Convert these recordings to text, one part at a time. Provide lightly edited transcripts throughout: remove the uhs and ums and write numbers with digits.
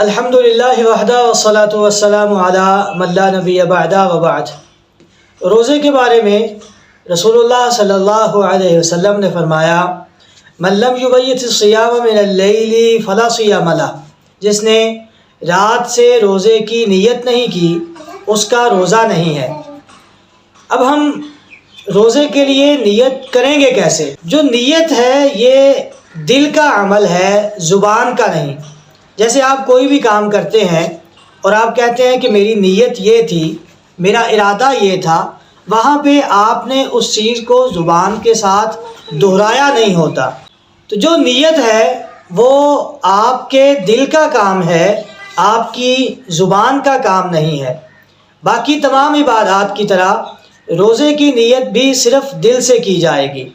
الحمدللہ وحدہ والصلاة والسلام علی من لا نبی بعدہ وبعد۔ روزے کے بارے میں رسول اللہ صلی اللہ علیہ وسلم نے فرمایا، من لم یبیت الصیام من اللیل فلا صیام لہ، جس نے رات سے روزے کی نیت نہیں کی اس کا روزہ نہیں ہے۔ اب ہم روزے کے لیے نیت کریں گے کیسے؟ جو نیت ہے یہ دل کا عمل ہے، زبان کا نہیں۔ جیسے آپ کوئی بھی کام کرتے ہیں اور آپ کہتے ہیں کہ میری نیت یہ تھی، میرا ارادہ یہ تھا، وہاں پہ آپ نے اس چیز کو زبان کے ساتھ دہرایا نہیں ہوتا۔ تو جو نیت ہے وہ آپ کے دل کا کام ہے، آپ کی زبان کا کام نہیں ہے۔ باقی تمام عبادات کی طرح روزے کی نیت بھی صرف دل سے کی جائے گی۔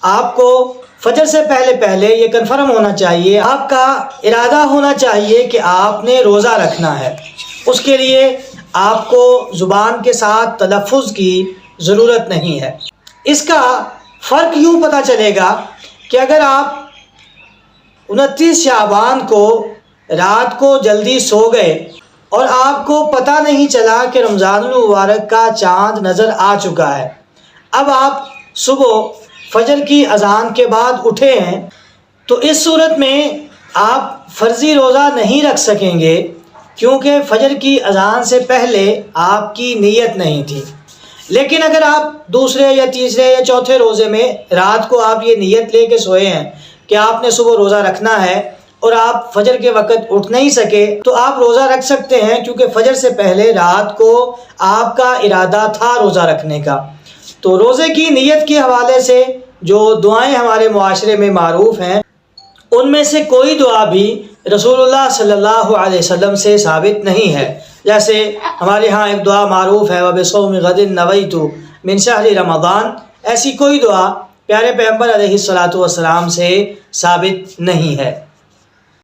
آپ کو فجر سے پہلے یہ کنفرم ہونا چاہیے، آپ کا ارادہ ہونا چاہیے کہ آپ نے روزہ رکھنا ہے۔ اس کے لیے آپ کو زبان کے ساتھ تلفظ کی ضرورت نہیں ہے۔ اس کا فرق یوں پتہ چلے گا کہ اگر آپ 29 شعبان کو رات کو جلدی سو گئے اور آپ کو پتہ نہیں چلا کہ رمضان المبارک کا چاند نظر آ چکا ہے، اب آپ صبح فجر کی اذان کے بعد اٹھے ہیں، تو اس صورت میں آپ فرضی روزہ نہیں رکھ سکیں گے، کیونکہ فجر کی اذان سے پہلے آپ کی نیت نہیں تھی۔ لیکن اگر آپ دوسرے یا تیسرے یا چوتھے روزے میں رات کو آپ یہ نیت لے کے سوئے ہیں کہ آپ نے صبح روزہ رکھنا ہے اور آپ فجر کے وقت اٹھ نہیں سکے، تو آپ روزہ رکھ سکتے ہیں، کیونکہ فجر سے پہلے رات کو آپ کا ارادہ تھا روزہ رکھنے کا۔ تو روزے کی نیت کے حوالے سے جو دعائیں ہمارے معاشرے میں معروف ہیں، ان میں سے کوئی دعا بھی رسول اللہ صلی اللہ علیہ وسلم سے ثابت نہیں ہے۔ جیسے ہمارے ہاں ایک دعا معروف ہے، وَبِصَوْمِ غَدٍ نَوَيْتُ مِنْ شَهْرِ رمضان، ایسی کوئی دعا پیارے پیغمبر علیہ الصلوۃ والسلام سے ثابت نہیں ہے۔